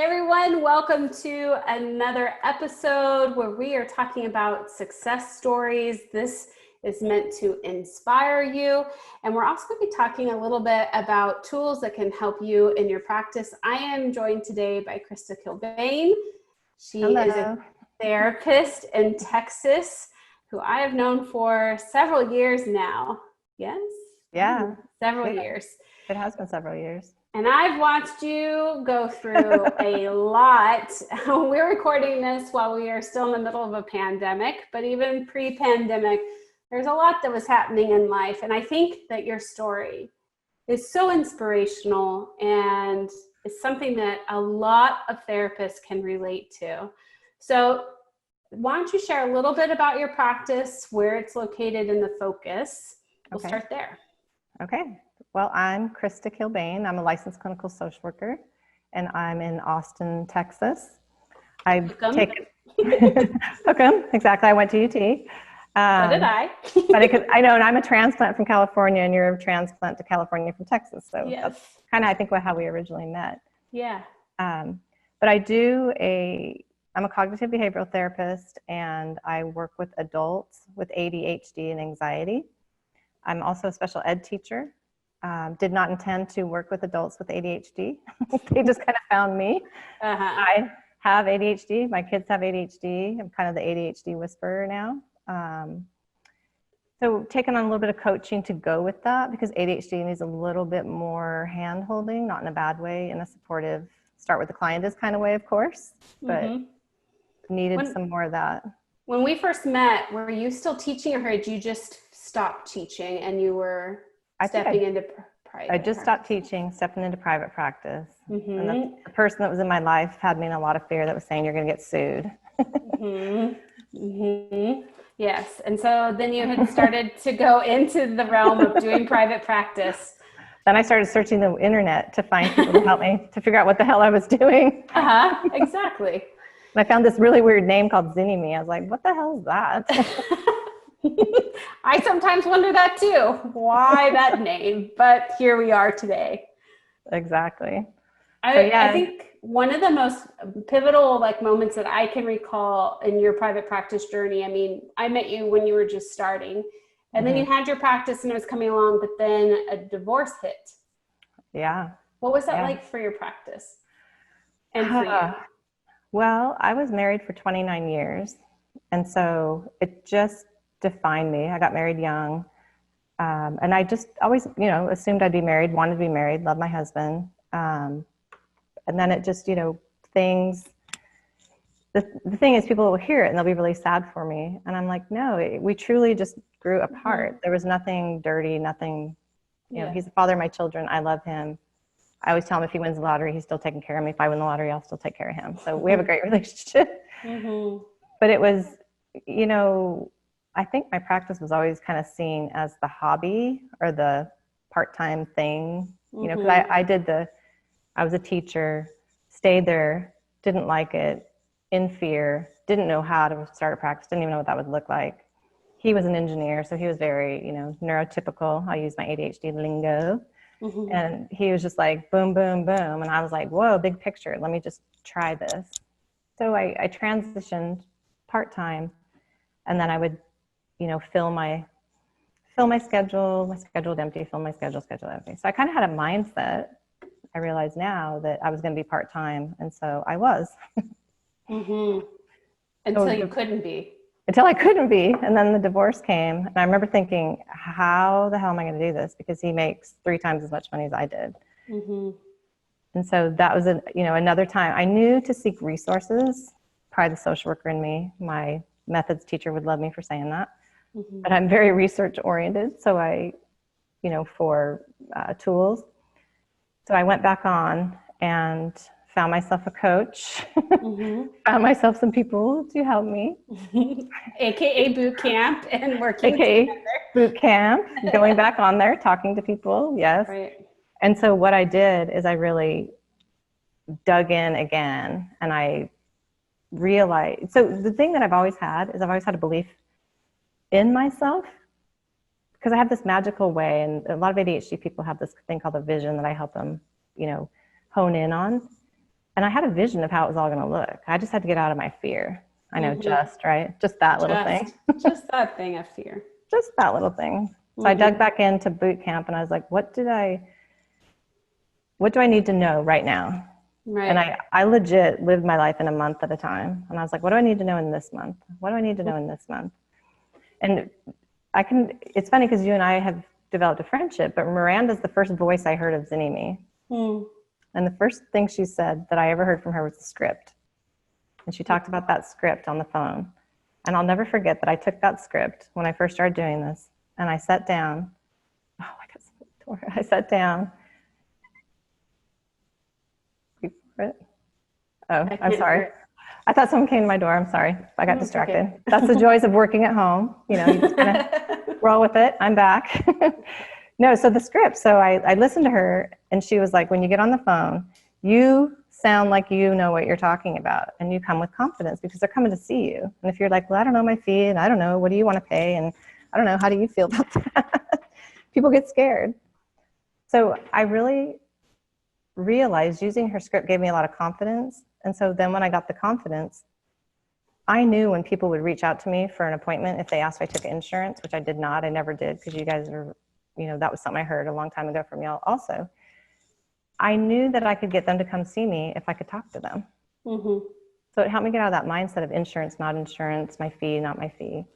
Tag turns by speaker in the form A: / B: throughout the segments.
A: Hey everyone, welcome to another episode where we are talking about success stories. This is meant to inspire you. And we're also going to be talking a little bit about tools that can help you in your practice. I am joined today by Krista Kilbane. She
B: Hello.
A: is a therapist in Texas who I have known for several years now. Yes?
B: Yeah.
A: Several years.
B: It has been several years.
A: And I've watched you go through a lot. We're recording this while we are still in the middle of a pandemic, but even pre-pandemic, there's a lot that was happening in life. And I think that your story is so inspirational and it's something that a lot of therapists can relate to. So why don't you share a little bit about your practice, where it's located, and the focus? We'll start there.
B: Okay. Well, I'm Krista Kilbane. I'm a licensed clinical social worker, and I'm in Austin, Texas. I've taken Bootcamp, exactly. I went to UT.
A: So did I.
B: But I know, and I'm a transplant from California, and you're a transplant to California from Texas. So
A: yes.
B: That's kind of, I think, how we originally met.
A: Yeah.
B: But I'm a cognitive behavioral therapist, and I work with adults with ADHD and anxiety. I'm also a special ed teacher. Did not intend to work with adults with ADHD. They just kind of found me. I have ADHD. My kids have ADHD. I'm kind of the ADHD whisperer now. So taking on a little bit of coaching to go with that, because ADHD needs a little bit more hand-holding, not in a bad way, in a supportive, start with the client is kind of way, of course, but needed some more of that.
A: When we first met, were you still teaching, or had you just stopped teaching and you were stepping into private?
B: I just stopped teaching, stepping into private practice. And the person that was in my life had me in a lot of fear that was saying, you're going to get sued.
A: Yes. And so then you had started to go into the realm of doing private practice.
B: Then I started searching the internet to find people to help me to figure out what the hell I was doing.
A: Exactly.
B: And I found this really weird name called Zinni-Me. I was like, what the hell is that?
A: I sometimes wonder that too. Why that name? But here we are today.
B: Exactly.
A: I think one of the most pivotal moments that I can recall in your private practice journey, I mean, I met you when you were just starting, and then you had your practice and it was coming along, but then a divorce hit.
B: Yeah.
A: What was that like for your practice and for you?
B: Well, I was married for 29 years, and so it just defined me. I got married young, and I just always, assumed I'd be married, wanted to be married, loved my husband, and then it just, things. The thing is, people will hear it and they'll be really sad for me, and I'm like, no, we truly just grew apart. There was nothing dirty, nothing. He's the father of my children. I love him. I always tell him if he wins the lottery, he's still taking care of me. If I win the lottery, I'll still take care of him. So we have a great relationship. But it was, I think my practice was always kind of seen as the hobby or the part-time thing, because I was a teacher, stayed there, didn't like it, in fear, didn't know how to start a practice, didn't even know what that would look like. He was an engineer, so he was very, neurotypical. I use my ADHD lingo. And he was just like, boom, boom, boom. And I was like, whoa, big picture. Let me just try this. So I transitioned part-time, and then I would, fill my schedule. My schedule would empty, fill my schedule empty. So I kind of had a mindset. I realize now that I was going to be part-time. And so I was.
A: Until you couldn't be.
B: Until I couldn't be. And then the divorce came. And I remember thinking, how the hell am I going to do this? Because he makes 3 times as much money as I did. And so that was, another time. I knew to seek resources. Probably the social worker in me. My methods teacher would love me for saying that. But I'm very research oriented. So for tools. So I went back on and found myself a coach, found myself some people to help me.
A: AKA Bootcamp and working
B: AKA
A: together.
B: Bootcamp, going back on there, talking to people, yes.
A: Right.
B: And so what I did is I really dug in again, and I realized, so the thing that I've always had is I've always had a belief in myself, because I have this magical way, and a lot of ADHD people have this thing called a vision that I help them, hone in on. And I had a vision of how it was all going to look. I just had to get out of my fear. I know, right? Just that little thing.
A: Just that thing of fear.
B: Just that little thing. So I dug back into boot camp and I was like, what do I need to know right now?
A: Right.
B: And I legit lived my life in a month at a time. And I was like, what do I need to know in this month? What do I need to know in this month? And it's funny because you and I have developed a friendship, but Miranda's the first voice I heard of Zinni Me. And the first thing she said that I ever heard from her was the script. And she talked about that script on the phone. And I'll never forget that I took that script when I first started doing this. And I sat down. Oh, I sat down. Oh, I'm sorry. I thought someone came to my door. I'm sorry. I got distracted. Okay. That's the joys of working at home. You know, you just kind of roll with it. I'm back. No, so the script. So I listened to her and she was like, when you get on the phone, you sound like you know what you're talking about and you come with confidence because they're coming to see you. And if you're like, well, I don't know my fee and I don't know, what do you want to pay? And I don't know, how do you feel about that? People get scared. So I really realized using her script gave me a lot of confidence. And so then when I got the confidence, I knew when people would reach out to me for an appointment, if they asked if I took insurance, which I did not, I never did, because you guys are, you know, that was something I heard a long time ago from y'all also. I knew that I could get them to come see me if I could talk to them. So it helped me get out of that mindset of insurance, not insurance, my fee, not my fee.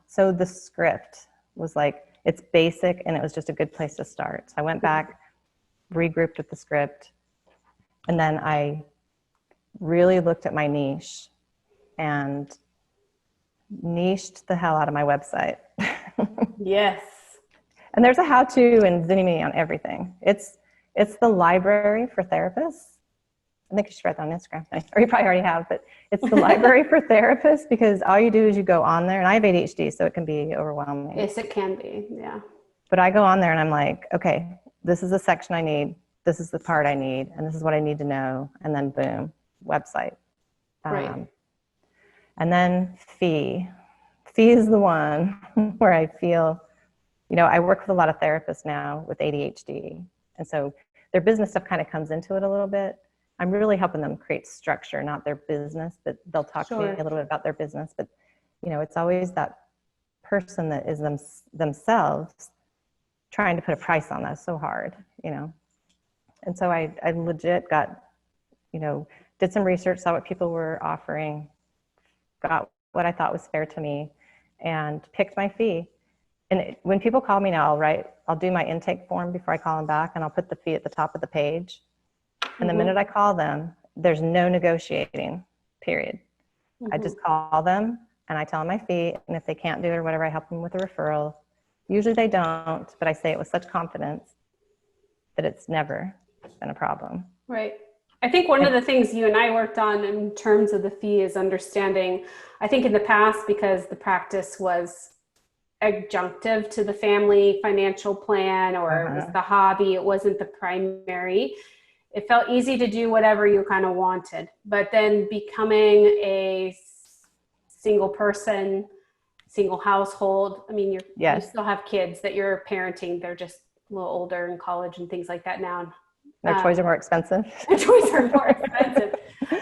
B: So the script was like, it's basic and it was just a good place to start. So I went back, regrouped with the script, and then I really looked at my niche and niched the hell out of my website.
A: Yes.
B: And there's a how-to in Zinni Me on everything. It's the library for therapists. I think you should write that on Instagram, or you probably already have, but it's the library for therapists because all you do is you go on there, and I have ADHD, so it can be overwhelming.
A: Yes, it can be, yeah.
B: But I go on there and I'm like, okay, this is the section I need, this is the part I need, and this is what I need to know, and then boom, website.
A: Right.
B: And then fee. Fee is the one where I feel, you know, I work with a lot of therapists now with ADHD, and so their business stuff kind of comes into it a little bit. I'm really helping them create structure, not their business, but they'll talk to me a little bit about their business. But, you know, it's always that person that is themselves trying to put a price on that. So hard, you know. And so I legit got, you know, did some research, saw what people were offering, got what I thought was fair to me, and picked my fee. And when people call me now, I'll do my intake form before I call them back, and I'll put the fee at the top of the page. And the minute I call them, there's no negotiating, period. I just call them and I tell them my fee. And if they can't do it or whatever, I help them with a referral. Usually they don't, but I say it with such confidence that it's never been a problem.
A: Right. I think one of the things you and I worked on in terms of the fee is understanding, I think in the past, because the practice was adjunctive to the family financial plan, or it was the hobby, it wasn't the primary. It felt easy to do whatever you kind of wanted, but then becoming a single person, single household, I mean, you still have kids that you're parenting. They're just a little older in college and things like that now.
B: Their toys are more expensive.
A: Their toys are more expensive.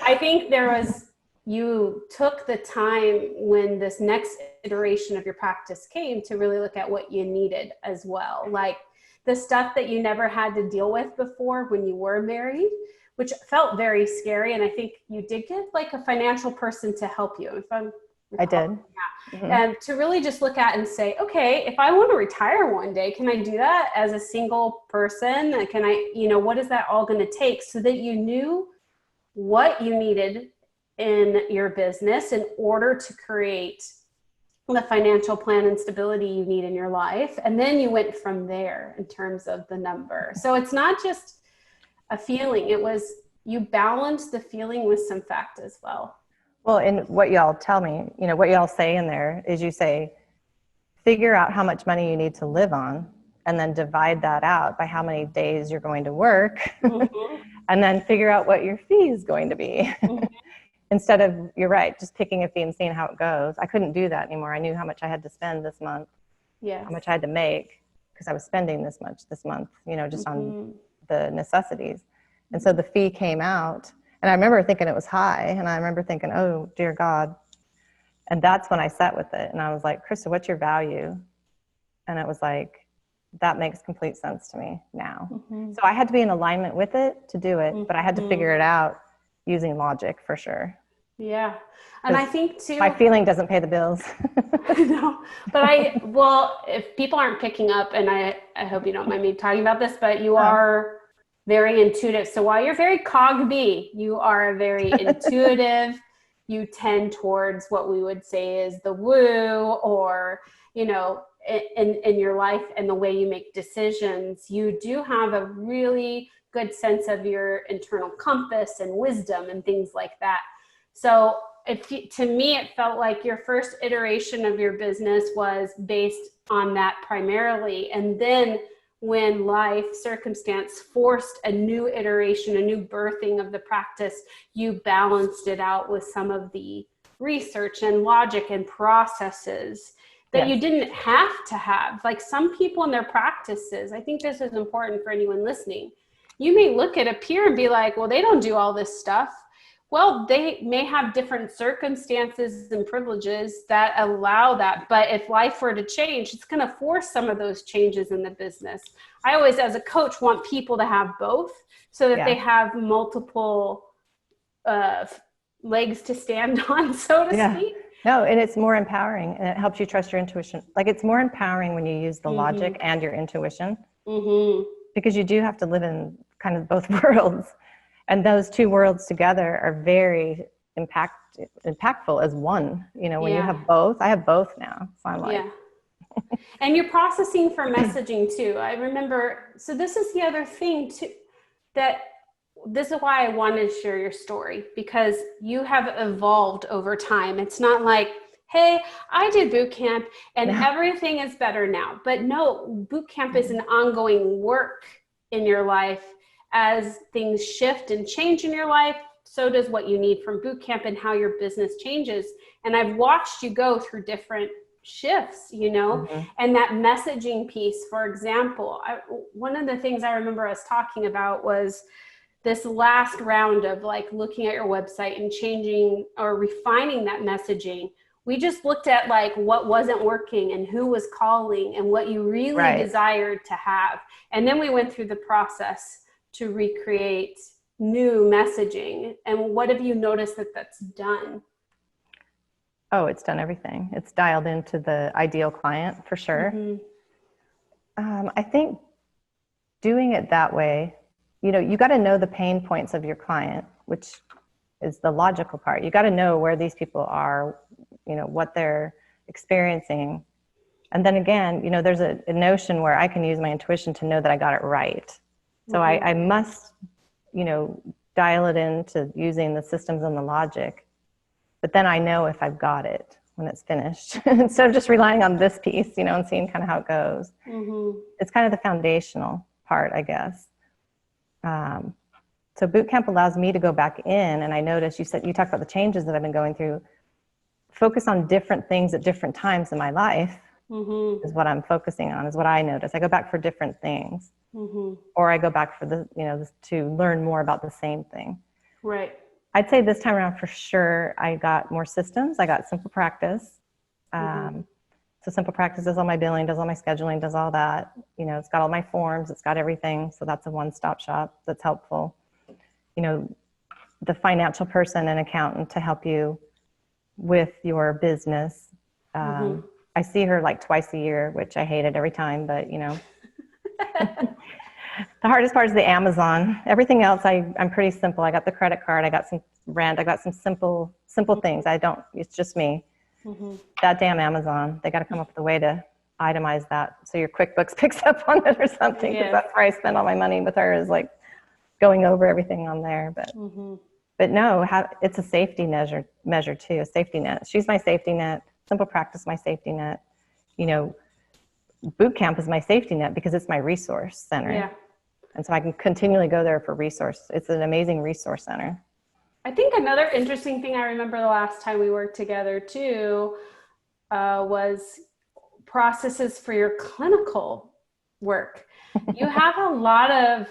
A: I think you took the time when this next iteration of your practice came to really look at what you needed as well. Like the stuff that you never had to deal with before when you were married, which felt very scary. And I think you did get like a financial person to help you.
B: I did.
A: And to really just look at and say, okay, if I want to retire one day, can I do that as a single person? Can I, what is that all going to take, so that you knew what you needed in your business in order to create the financial plan and stability you need in your life. And then you went from there in terms of the number. So it's not just a feeling. It was, you balanced the feeling with some fact as well.
B: Well, and what y'all tell me, what y'all say in there is you say, figure out how much money you need to live on, and then divide that out by how many days you're going to work, and then figure out what your fee is going to be. Instead of, you're right, just picking a fee and seeing how it goes. I couldn't do that anymore. I knew how much I had to spend this month, how much I had to make, because I was spending this much this month, just on the necessities. And so the fee came out And I remember thinking it was high, and I remember thinking, oh, dear God. And that's when I sat with it. And I was like, Krista, what's your value? And it was like, that makes complete sense to me now.
A: Mm-hmm.
B: So I had to be in alignment with it to do it, but I had to figure it out using logic for sure.
A: Yeah. And I think too,
B: my feeling doesn't pay the bills.
A: no, but well, if people aren't picking up, and I hope you don't mind me talking about this, but you are very intuitive. So while you're very cog B, you are very intuitive. You tend towards what we would say is the woo, or, you know, in your life and the way you make decisions, you do have a really good sense of your internal compass and wisdom and things like that. So to me, it felt like your first iteration of your business was based on that primarily. And then when life circumstance forced a new iteration, a new birthing of the practice, you balanced it out with some of the research and logic and processes that you didn't have to have. Like some people in their practices, I think this is important for anyone listening. You may look at a peer and be like, well, they don't do all this stuff. Well, they may have different circumstances and privileges that allow that. But if life were to change, it's going to force some of those changes in the business. I always, as a coach, want people to have both so that they have multiple legs to stand on, so to speak.
B: No, and it's more empowering, and it helps you trust your intuition. Like, it's more empowering when you use the logic and your intuition, because you do have to live in kind of both worlds. And those two worlds together are very impactful as one. You know, when you have both, I have both now. So I'm like,
A: and you're processing for messaging too. I remember, so this is the other thing too, that this is why I wanted to share your story, because you have evolved over time. It's not like, hey, I did boot camp and everything is better now. But no, boot camp is an ongoing work in your life. As things shift and change in your life, so does what you need from boot camp and how your business changes. And I've watched you go through different shifts, you know, and that messaging piece, for example, one of the things I remember us talking about was this last round of like looking at your website and changing or refining that messaging. We just looked at like what wasn't working and who was calling and what you really desired to have. And then we went through the process to recreate new messaging. And what have you noticed that that's done?
B: Oh, it's done everything. It's dialed into the ideal client for sure. I think doing it that way, you know, you got to know the pain points of your client, which is the logical part. You got to know where these people are, you know, what they're experiencing. And then again, you know, there's a notion where I can use my intuition to know that I got it right. So I must, you know, dial it into using the systems and the logic. But then I know if I've got it when it's finished, instead of just relying on this piece, you know, and seeing kind of how it goes. It's kind of the foundational part, I guess. So boot camp allows me to go back in, and I noticed you talked about the changes that I've been going through. Focus on different things at different times in my life is what I'm focusing on, is what I notice. I go back for different things, or I go back for the, you know, to learn more about the same thing.
A: Right.
B: I'd say this time around for sure, I got more systems. I got Simple Practice. So Simple Practice does all my billing, does all my scheduling, does all that. You know, it's got all my forms, it's got everything. So that's a one-stop shop that's helpful. You know, the financial person and accountant to help you with your business. I see her like twice a year, which I hated every time, but you know. The hardest part is the Amazon. Everything else, I'm pretty simple. I got the credit card, I got some rent, I got some simple things. It's just me. That damn Amazon, they got to come up with a way to itemize that so your QuickBooks picks up on it or something, because that's where I spend all my money with her, is like going over everything on there. But no, it's a safety measure too, a safety net. She's my safety net. Simple Practice, my safety net. You know, boot camp is my safety net because it's my resource center. And so I can continually go there for resource. It's an amazing resource center.
A: I think another interesting thing I remember the last time we worked together too was processes for your clinical work. You have a lot of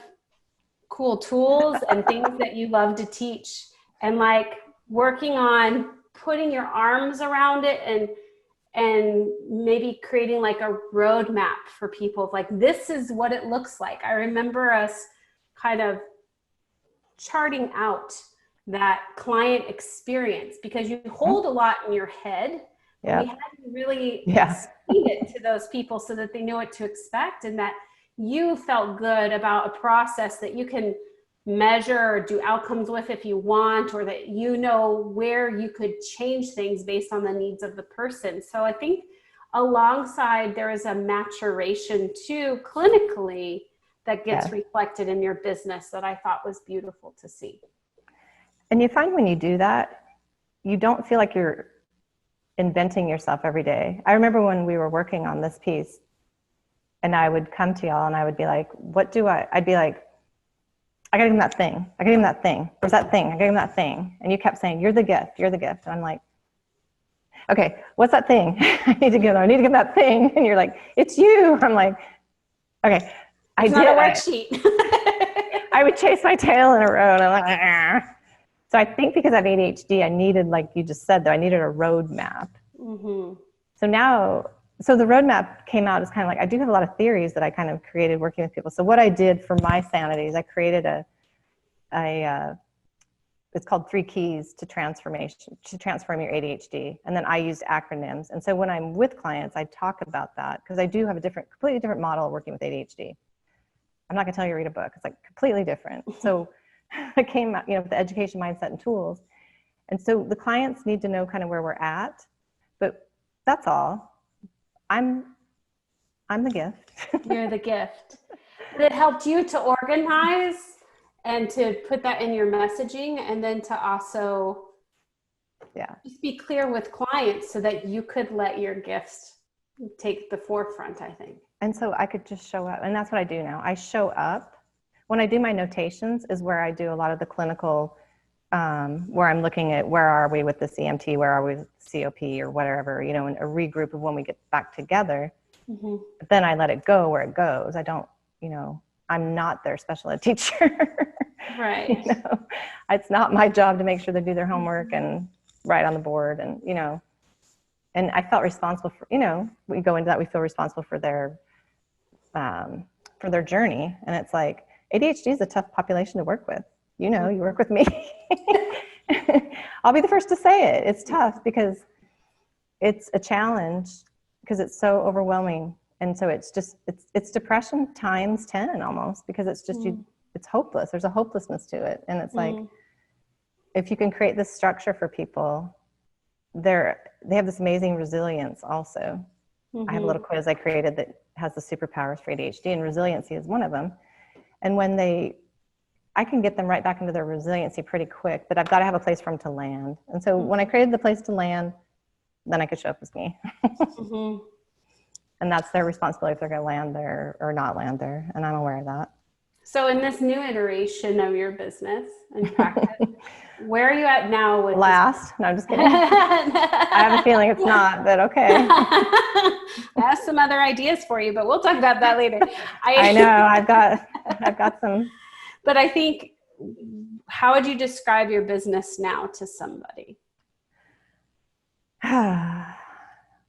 A: cool tools and things that you love to teach, and like working on putting your arms around it and maybe creating like a roadmap for people. Like, this is what it looks like. I remember us kind of charting out that client experience, because you hold a lot in your head.
B: Yeah.
A: We had to really
B: Yeah.
A: explain it to those people so that they know what to expect, and that you felt good about a process that you can measure or do outcomes with if you want, or that you know where you could change things based on the needs of the person. So I think alongside there is a maturation too clinically that gets reflected in your business that I thought was beautiful to see.
B: And you find when you do that, you don't feel like you're inventing yourself every day. I remember when we were working on this piece, and I would come to y'all and I would be like, I'd be like, I gotta give him that thing. I gotta give him that thing. Where's that thing? I gotta give him that thing. And you kept saying, you're the gift, you're the gift. And I'm like, okay, what's that thing? I need to give him that thing. And you're like, it's you. I'm like, okay.
A: It's not a worksheet.
B: I would chase my tail in a row, and I'm like, ah. So I think because I have ADHD, I needed, like you just said, though, I needed a roadmap.
A: Mm-hmm.
B: So the roadmap came out as kind of like, I do have a lot of theories that I kind of created working with people. So what I did for my sanity is I created it's called 3 Keys to Transformation, to transform your ADHD. And then I used acronyms. And so when I'm with clients, I talk about that, because I do have a completely different model of working with ADHD. I'm not gonna tell you to read a book. It's like completely different. So it came out, with the education, mindset, and tools. And so the clients need to know kind of where we're at, but that's all. I'm the gift.
A: You're the gift. It helped you to organize and to put that in your messaging, and then to also just be clear with clients so that you could let your gifts take the forefront, I think.
B: And so I could just show up, and that's what I do now. I show up. When I do my notations is where I do a lot of the clinical, where I'm looking at where are we with the CMT, where are we with COP or whatever, and a regroup of when we get back together. Mm-hmm. But then I let it go where it goes. I don't, I'm not their special ed teacher.
A: Right.
B: It's not my job to make sure they do their homework and write on the board, and, and I felt responsible for, we go into that, we feel responsible for their journey. And it's like, ADHD is a tough population to work with. You work with me. I'll be the first to say it. It's tough because it's a challenge, because it's so overwhelming. And so it's depression times 10 almost, because it's just, it's hopeless. There's a hopelessness to it. And it's like, if you can create this structure for people, they have this amazing resilience also. I have a little quiz I created that has the superpowers for ADHD, and resiliency is one of them. And when I can get them right back into their resiliency pretty quick, but I've got to have a place for them to land. And so when I created the place to land, then I could show up as me. And that's their responsibility if they're going to land there or not land there. And I'm aware of that.
A: So in this new iteration of your business and practice, where are you at now with
B: last? No, I'm just kidding. I have a feeling it's not, but okay.
A: I have some other ideas for you, but we'll talk about that later.
B: I know, I've got some.
A: But I think, how would you describe your business now to somebody?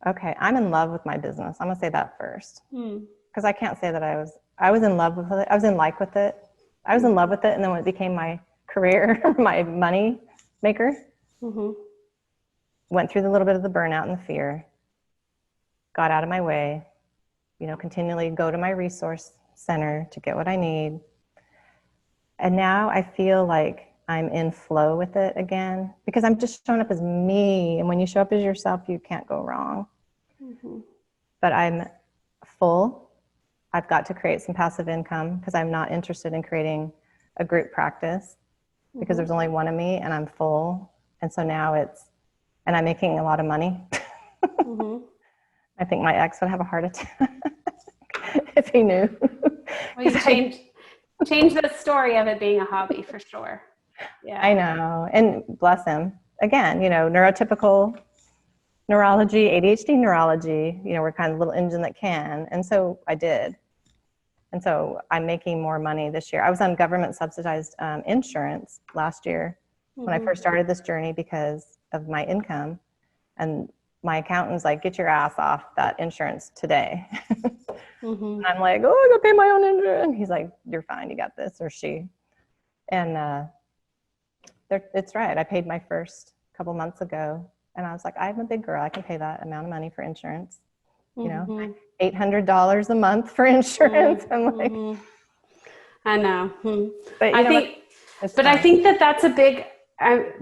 B: Okay, I'm in love with my business. I'm gonna say that first, because I can't say that I was in love with it. I was in like with it. I was in love with it, and then when it became my career, my money maker, went through the little bit of the burnout and the fear, got out of my way, continually go to my resource center to get what I need. And now I feel like I'm in flow with it again, because I'm just showing up as me. And when you show up as yourself, you can't go wrong. But I'm full. I've got to create some passive income, because I'm not interested in creating a group practice, because there's only one of me and I'm full. And so now and I'm making a lot of money. I think my ex would have a heart attack if he knew.
A: Well, you change the story of it being a hobby for sure. Yeah,
B: I know. And bless him. Again, neurotypical neurology, ADHD neurology, we're kind of a little engine that can. And so I did. And so I'm making more money this year. I was on government subsidized insurance last year when I first started this journey because of my income. And my accountant's like, get your ass off that insurance today. And I'm like, oh, I gotta pay my own insurance. And he's like, you're fine, you got this, or she. And it's right. I paid my first couple months ago. And I was like, I'm a big girl. I can pay that amount of money for insurance. You know, $800 a month for insurance. I'm like,
A: I know.
B: but
A: I think that that's a big,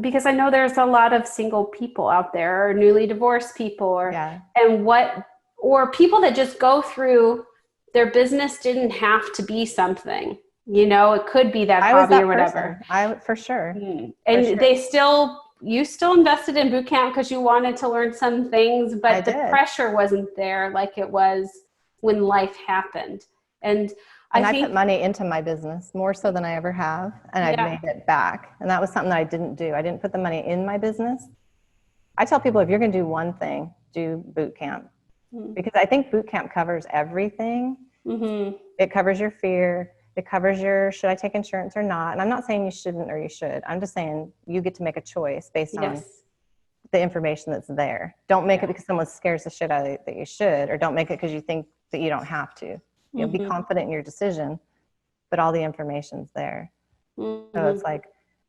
A: because I know there's a lot of single people out there, or newly divorced people, or people that just go through, their business didn't have to be something, you know, it could be that hobby or whatever.
B: For sure.
A: And you still invested in boot camp because you wanted to learn some things, but the pressure wasn't there like it was when life happened. And I
B: put money into my business more so than I ever have, and I've made it back. And that was something that I didn't do. I didn't put the money in my business. I tell people, if you're going to do one thing, do boot camp, because I think boot camp covers everything. It covers your fear. It covers your, should I take insurance or not? And I'm not saying you shouldn't or you should. I'm just saying you get to make a choice based on the information that's there. Don't make it because someone scares the shit out of you that you should, or don't make it because you think that you don't have to. You know, be confident in your decision, but all the information's there. So it's like,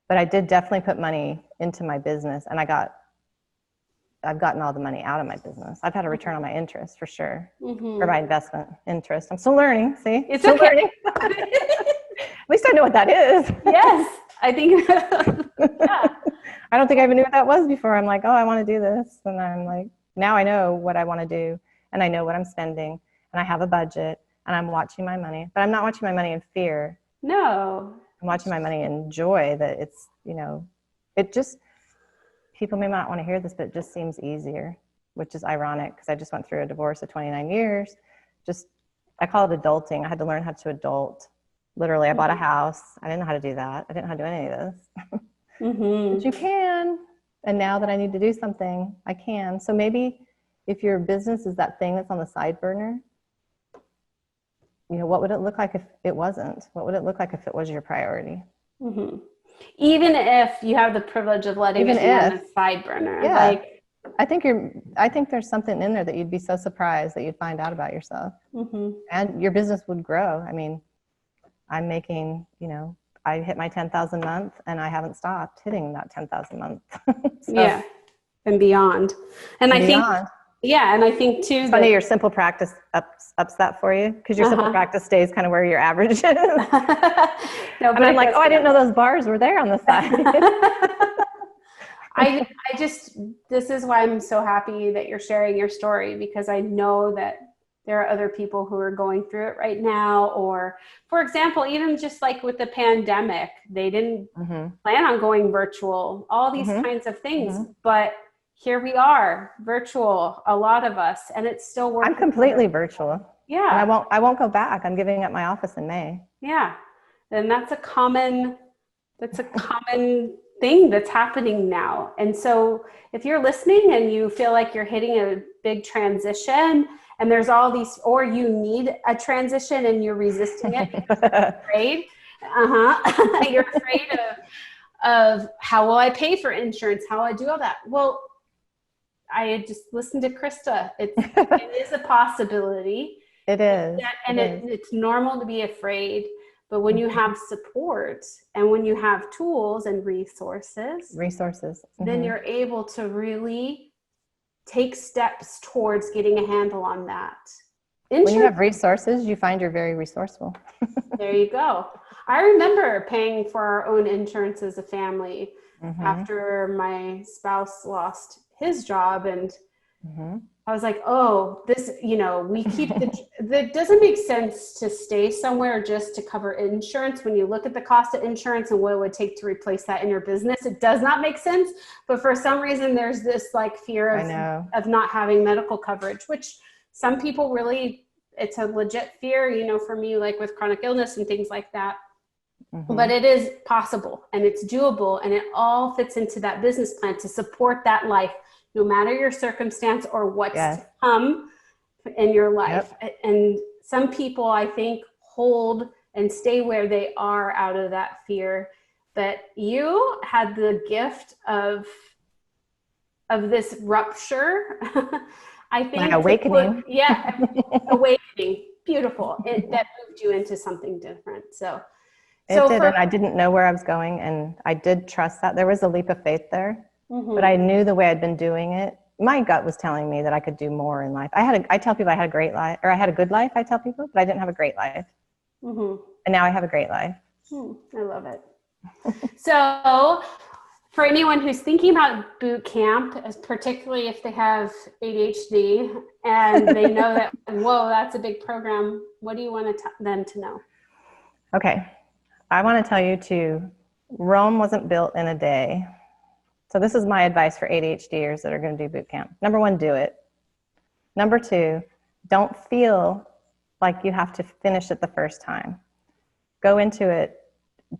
B: but I did definitely put money into my business, and I've gotten all the money out of my business. I've had a return on my interest for sure, for my investment interest. I'm still learning. See,
A: it's still learning.
B: At least I know what that is.
A: Yes, I think.
B: I don't think I even knew what that was before. I'm like, oh, I want to do this, and I'm like, now I know what I want to do, and I know what I'm spending, and I have a budget. And I'm watching my money, but I'm not watching my money in fear.
A: No.
B: I'm watching my money in joy that it's, you know, it just, people may not want to hear this, but it just seems easier, which is ironic because I just went through a divorce of 29 years. I call it adulting. I had to learn how to adult. Literally, I bought a house. I didn't know how to do that. I didn't know how to do any of this. But you can. And now that I need to do something, I can. So maybe if your business is that thing that's on the side burner, you know, what would it look like if it wasn't? What would it look like if it was your priority?
A: Even if you have the privilege of letting it be on a side burner.
B: Yeah. I think there's something in there that you'd be so surprised that you'd find out about yourself. And your business would grow. I mean, I'm making, you know, I hit my 10,000 a month, and I haven't stopped hitting that 10,000 a month.
A: And beyond. And I think too,
B: it's funny, your simple practice ups that for you, because your simple practice stays kind of where your average is. No, but I'm like, I didn't know those bars were there on the side.
A: This is why I'm so happy that you're sharing your story, because I know that there are other people who are going through it right now. Or, for example, even just like with the pandemic, they didn't plan on going virtual, all these kinds of things, but here we are, virtual, a lot of us, and it's still working.
B: I'm completely virtual.
A: Yeah.
B: And I won't go back. I'm giving up my office in May.
A: Yeah. And that's a common thing that's happening now. And so if you're listening and you feel like you're hitting a big transition, and there's all these, or you need a transition and you're resisting it, you're afraid. You're afraid of how will I pay for insurance? How will I do all that? Well, I just listened to Krista. It is a possibility.
B: It is.
A: It's normal to be afraid, but when you have support and when you have tools and resources, then you're able to really take steps towards getting a handle on that.
B: When you have resources, you find you're very resourceful.
A: There you go. I remember paying for our own insurance as a family after my spouse lost his job, and I was like, oh, this, you know, we keep it doesn't make sense to stay somewhere just to cover insurance. When you look at the cost of insurance and what it would take to replace that in your business, it does not make sense. But for some reason, there's this like fear of not having medical coverage, which some people really, it's a legit fear, you know, for me, like with chronic illness and things like that. But it is possible and it's doable, and it all fits into that business plan to support that life, no matter your circumstance or what's to come in your life. And some people, I think, hold and stay where they are out of that fear. But you had the gift of this rupture. I think
B: My awakening.
A: Awakening. Beautiful. That moved you into something different.
B: It did, and I didn't know where I was going, and I did trust that. There was a leap of faith there, but I knew the way I'd been doing it. My gut was telling me that I could do more in life. I tell people I had a great life, or I had a good life, I tell people, but I didn't have a great life. And now I have a great life.
A: I love it. So for anyone who's thinking about boot camp, particularly if they have ADHD and they know that, whoa, that's a big program, what do you want them to know?
B: Okay. I want to tell you Rome wasn't built in a day. So this is my advice for ADHDers that are going to do boot camp. Number 1, do it. Number 2, don't feel like you have to finish it the first time. Go into it.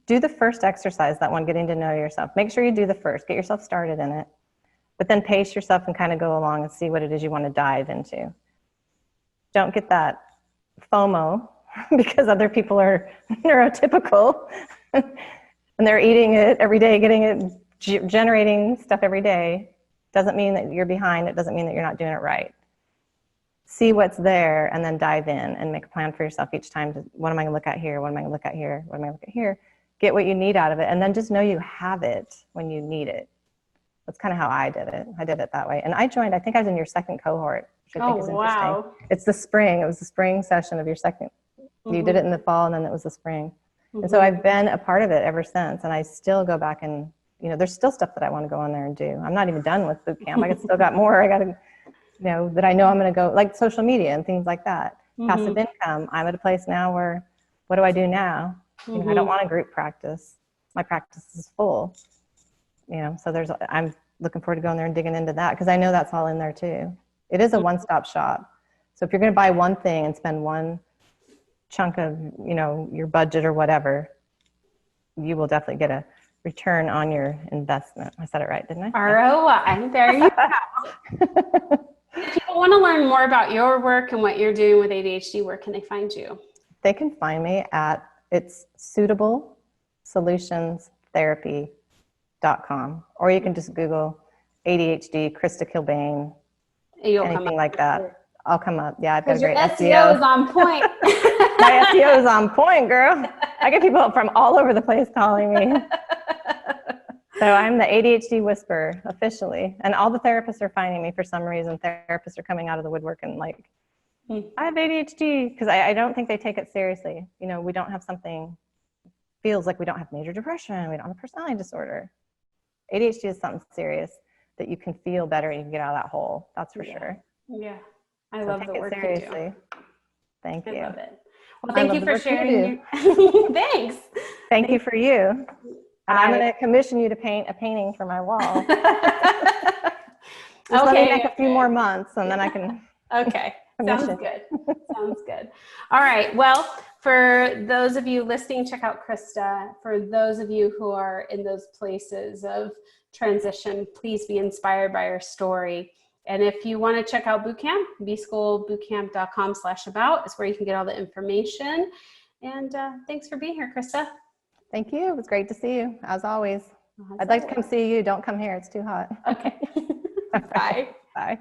B: Do the first exercise, that one, getting to know yourself. Make sure you do the first. Get yourself started in it. But then pace yourself and kind of go along and see what it is you want to dive into. Don't get that FOMO because other people are neurotypical and they're eating it every day, getting it, generating stuff every day. Doesn't mean that you're behind. It doesn't mean that you're not doing it right. See what's there and then dive in and make a plan for yourself each time. What am I going to look at here? What am I going to look at here? What am I going to look at here? Get what you need out of it, and then just know you have it when you need it. That's kind of how I did it. I did it that way. And I joined, I think I was in your second cohort, which I think is interesting. Wow. It's the spring. It was the spring session of your second. You did it in the fall, and then it was the spring. And so I've been a part of it ever since, and I still go back and, there's still stuff that I want to go on there and do. I'm not even done with boot camp. I still got more. I got to, that I know I'm going to go, like social media and things like that. Passive income. I'm at a place now where, what do I do now? I don't want a group practice. My practice is full. So I'm looking forward to going there and digging into that because I know that's all in there too. It is a one-stop shop. So if you're going to buy one thing and spend one chunk of, your budget or whatever, you will definitely get a return on your investment. I said it right, didn't I?
A: ROI. There you go. If people want to learn more about your work and what you're doing with ADHD, where can they find you?
B: They can find me at suitablesolutionsTherapy.com, or you can just Google ADHD, Krista Kilbane, anything like that. I'll come up. Yeah, I've got a great
A: SEO is on point.
B: My SEO is on point, girl. I get people from all over the place calling me. So I'm the ADHD whisperer officially, and all the therapists are finding me for some reason. Therapists are coming out of the woodwork and like, I have ADHD, because I don't think they take it seriously. We don't have feels like we don't have major depression. We don't have a personality disorder. ADHD is something serious that you can feel better and you can get out of that hole. That's for sure.
A: Yeah. I love the work you do.
B: Thank you.
A: I love it. Well, thank you for sharing. Thanks.
B: Thank you for you. And I'm going to commission you to paint a painting for my wall. Just let me make a few more months and then I can.
A: Okay. Sounds good. Sounds good. All right. Well, for those of you listening, check out Krista. For those of you who are in those places of transition, please be inspired by her story. And if you want to check out Bootcamp, bschoolbootcamp.com/about is where you can get all the information. And thanks for being here, Krista.
B: Thank you. It was great to see you, as always. I'd like to come see you. Don't come here. It's too hot.
A: Okay. Bye.
B: Bye.